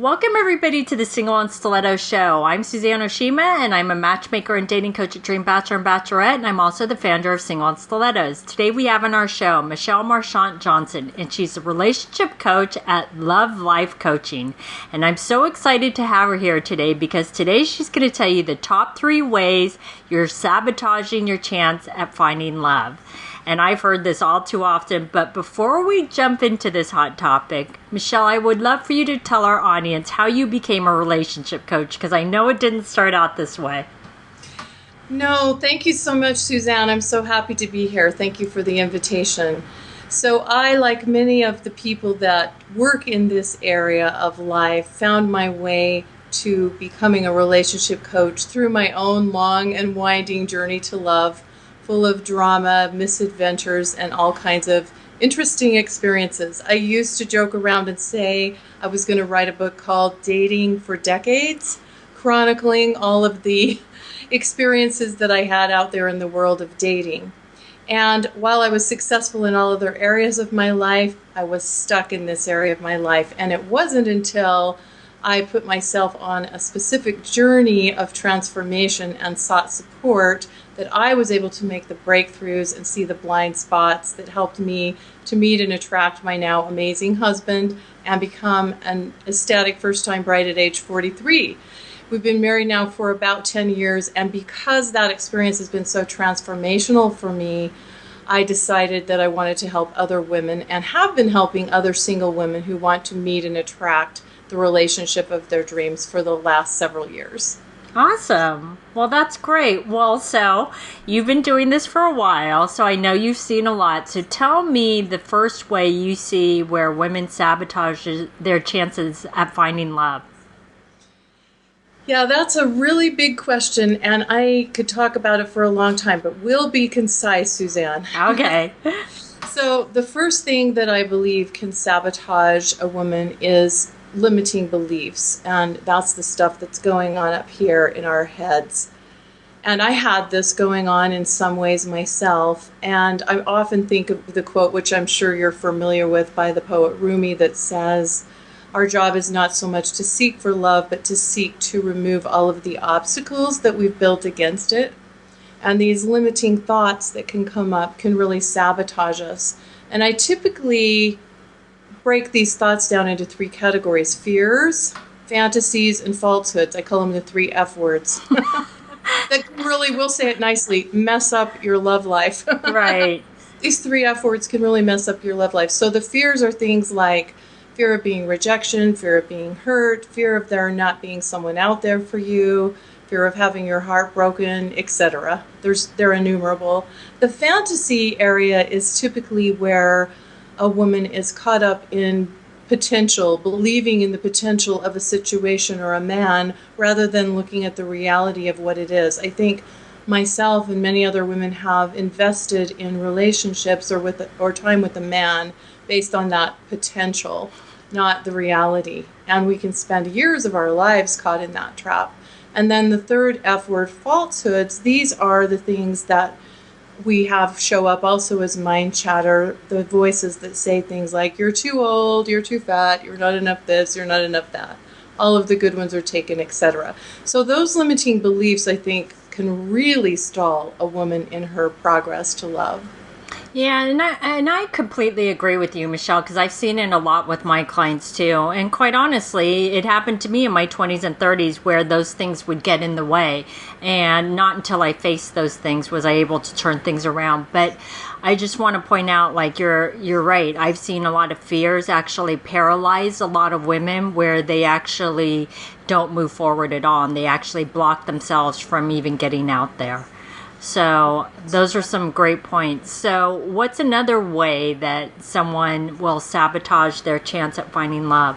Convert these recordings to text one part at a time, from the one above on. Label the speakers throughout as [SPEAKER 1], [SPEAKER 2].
[SPEAKER 1] Welcome, everybody, to the Single on Stiletto Show. I'm Suzanne Oshima, and I'm a matchmaker and dating coach at Dream Bachelor and Bachelorette, and I'm also the founder of Single on Stilettos. Today, we have on our show Michelle Marchant Johnson, and she's a relationship coach at Love Life Coaching. And I'm so excited to have her here today because today she's going to tell you the top 3 ways you're sabotaging your chance at finding love. And I've heard this all too often, but before we jump into this hot topic, Michelle, I would love for you to tell our audience how you became a relationship coach, because I know it didn't start out this way.
[SPEAKER 2] No, thank you so much, Suzanne. I'm so happy to be here. Thank you for the invitation. So I, like many of the people that work in this area of life, found my way to becoming a relationship coach through my own long and winding journey to love, full of drama, misadventures, and all kinds of interesting experiences. I used to joke around and say I was going to write a book called Dating for Decades, chronicling all of the experiences that I had out there in the world of dating. And while I was successful in all other areas of my life, I was stuck in this area of my life. And it wasn't until I put myself on a specific journey of transformation and sought support that I was able to make the breakthroughs and see the blind spots that helped me to meet and attract my now amazing husband and become an ecstatic first-time bride at age 43. We've been married now for about 10 years, and because that experience has been so transformational for me, I decided that I wanted to help other women and have been helping other single women who want to meet and attract the relationship of their dreams for the last several years.
[SPEAKER 1] Awesome. Well, that's great. Well, so you've been doing this for a while, so I know you've seen a lot. So tell me the first way you see where women sabotage their chances at finding love.
[SPEAKER 2] Yeah, that's a really big question, and I could talk about it for a long time, but we'll be concise, Suzanne.
[SPEAKER 1] Okay.
[SPEAKER 2] So the first thing that I believe can sabotage a woman is limiting beliefs, and that's the stuff that's going on up here in our heads. And I had this going on in some ways myself, and I often think of the quote, which I'm sure you're familiar with, by the poet Rumi, that says, "Our job is not so much to seek for love, but to seek to remove all of the obstacles that we've built against it." And these limiting thoughts that can come up can really sabotage us. And I typically break these thoughts down into 3 categories: fears, fantasies, and falsehoods. I call them the 3 F words. That can really, we'll say it nicely, mess up your love life.
[SPEAKER 1] Right.
[SPEAKER 2] These 3 F words can really mess up your love life. So the fears are things like fear of being rejection, fear of being hurt, fear of there not being someone out there for you, fear of having your heart broken, etc. They're innumerable. The fantasy area is typically where a woman is caught up in potential, believing in the potential of a situation or a man rather than looking at the reality of what it is. I think myself and many other women have invested in relationships or time with a man based on that potential, not the reality. And we can spend years of our lives caught in that trap. And then the third F word, falsehoods, these are the things that we have show up also as mind chatter, the voices that say things like, you're too old, you're too fat, you're not enough this, you're not enough that. All of the good ones are taken, etc. So those limiting beliefs, I think, can really stall a woman in her progress to love.
[SPEAKER 1] Yeah, and I completely agree with you, Michelle, because I've seen it a lot with my clients too. And quite honestly, it happened to me in my 20s and 30s where those things would get in the way. And not until I faced those things was I able to turn things around. But I just want to point out, like, you're right. I've seen a lot of fears actually paralyze a lot of women where they actually don't move forward at all. And they actually block themselves from even getting out there. So those are some great points. So what's another way that someone will sabotage their chance at finding love?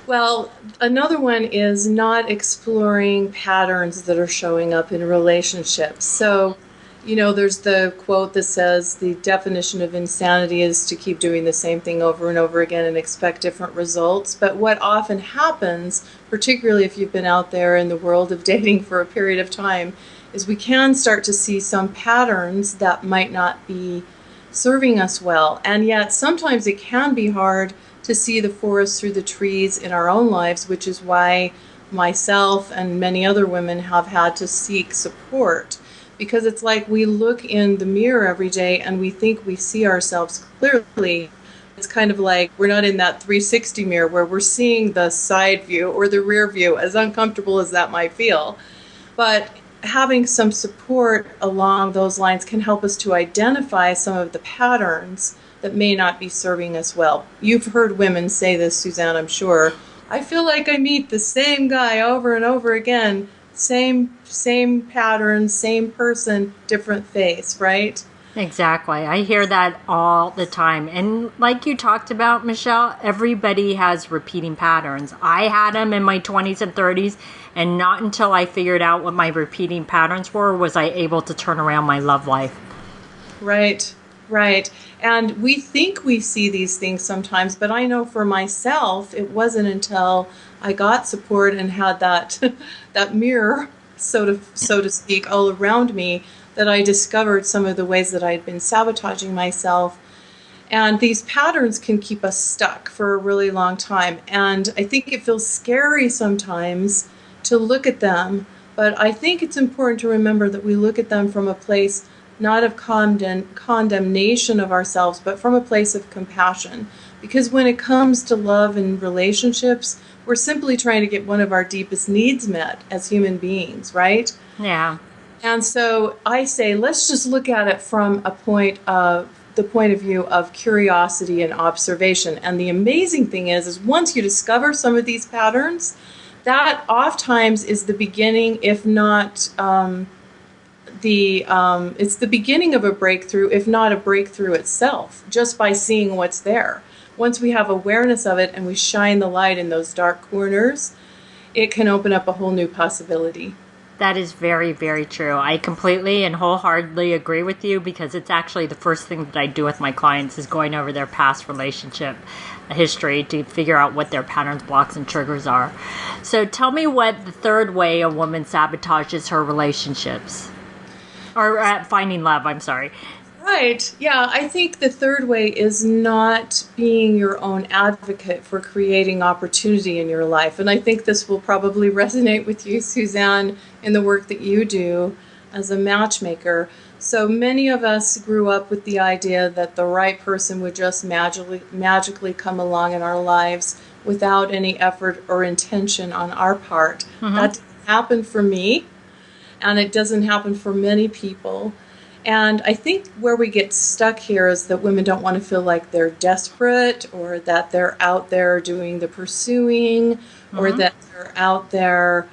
[SPEAKER 2] Well, another one is not exploring patterns that are showing up in relationships. So, there's the quote that says the definition of insanity is to keep doing the same thing over and over again and expect different results. But what often happens, particularly if you've been out there in the world of dating for a period of time, is we can start to see some patterns that might not be serving us well. And yet sometimes it can be hard to see the forest through the trees in our own lives, which is why myself and many other women have had to seek support. Because it's like we look in the mirror every day and we think we see ourselves clearly. It's kind of like we're not in that 360 mirror where we're seeing the side view or the rear view, as uncomfortable as that might feel. But having some support along those lines can help us to identify some of the patterns that may not be serving us well. You've heard women say this, Suzanne, I'm sure. I feel like I meet the same guy over and over again. Same patterns, same person, different face, right?
[SPEAKER 1] Exactly. I hear that all the time. And like you talked about, Michelle, everybody has repeating patterns. I had them in my 20s and 30s, and not until I figured out what my repeating patterns were was I able to turn around my love life.
[SPEAKER 2] Right, right. And we think we see these things sometimes, but I know for myself, it wasn't until I got support and had that that mirror, so to speak, all around me that I discovered some of the ways that I had been sabotaging myself. And these patterns can keep us stuck for a really long time. And I think it feels scary sometimes to look at them, but I think it's important to remember that we look at them from a place not of condemnation of ourselves, but from a place of compassion. Because when it comes to love and relationships, we're simply trying to get one of our deepest needs met as human beings, right?
[SPEAKER 1] Yeah.
[SPEAKER 2] And so I say, let's just look at it from the point of view of curiosity and observation. And the amazing thing is once you discover some of these patterns, that oftentimes is the beginning, if not it's the beginning of a breakthrough, if not a breakthrough itself, just by seeing what's there. Once we have awareness of it and we shine the light in those dark corners, it can open up a whole new possibility.
[SPEAKER 1] That is very, very true. I completely and wholeheartedly agree with you because it's actually the first thing that I do with my clients is going over their past relationship history to figure out what their patterns, blocks, and triggers are. So tell me what the third way a woman sabotages her relationships. Or finding love, I'm sorry.
[SPEAKER 2] Right. Yeah, I think the third way is not being your own advocate for creating opportunity in your life. And I think this will probably resonate with you, Suzanne, in the work that you do as a matchmaker. So many of us grew up with the idea that the right person would just magically come along in our lives without any effort or intention on our part. Mm-hmm. That didn't happen for me, and it doesn't happen for many people. And I think where we get stuck here is that women don't want to feel like they're desperate or that they're out there doing the pursuing or that they're out there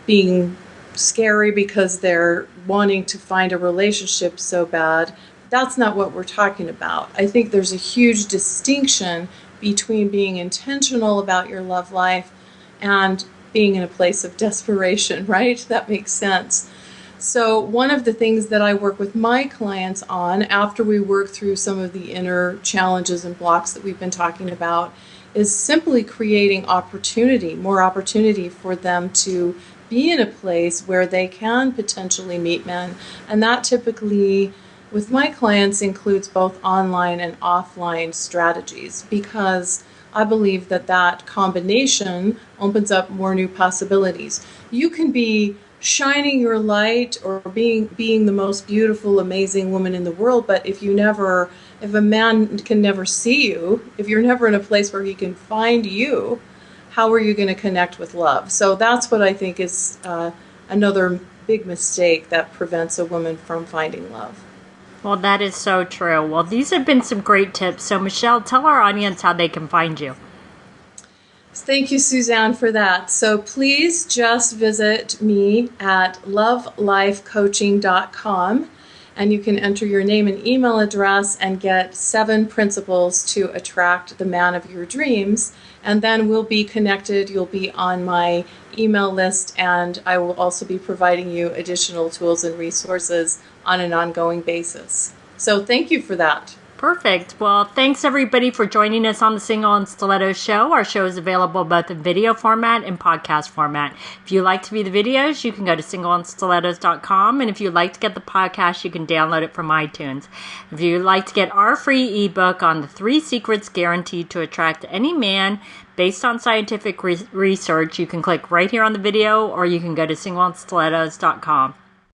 [SPEAKER 2] being scary because they're wanting to find a relationship so bad. That's not what we're talking about. I think there's a huge distinction between being intentional about your love life and being in a place of desperation, right? That makes sense. So one of the things that I work with my clients on after we work through some of the inner challenges and blocks that we've been talking about is simply creating opportunity, more opportunity for them to be in a place where they can potentially meet men. And that typically, with my clients, includes both online and offline strategies because I believe that that combination opens up more new possibilities. You can be shining your light or being the most beautiful, amazing woman in the world, but if a man can never see you, if you're never in a place where he can find you, how are you going to connect with love? So that's what I think is another big mistake that prevents a woman from finding love.
[SPEAKER 1] Well, that is so true. Well, these have been some great tips. So, Michelle, tell our audience how they can find you.
[SPEAKER 2] Thank you, Suzanne, for that. So please just visit me at lovelifecoaching.com, and you can enter your name and email address and get 7 principles to attract the man of your dreams. And then we'll be connected. You'll be on my email list, and I will also be providing you additional tools and resources on an ongoing basis. So thank you for that.
[SPEAKER 1] Perfect. Well, thanks everybody for joining us on the Single and Stiletto Show. Our show is available both in video format and podcast format. If you like to view the videos, you can go to singleandstilettos.com. And if you'd like to get the podcast, you can download it from iTunes. If you'd like to get our free ebook on the 3 secrets guaranteed to attract any man based on scientific research, you can click right here on the video, or you can go to singleandstilettos.com.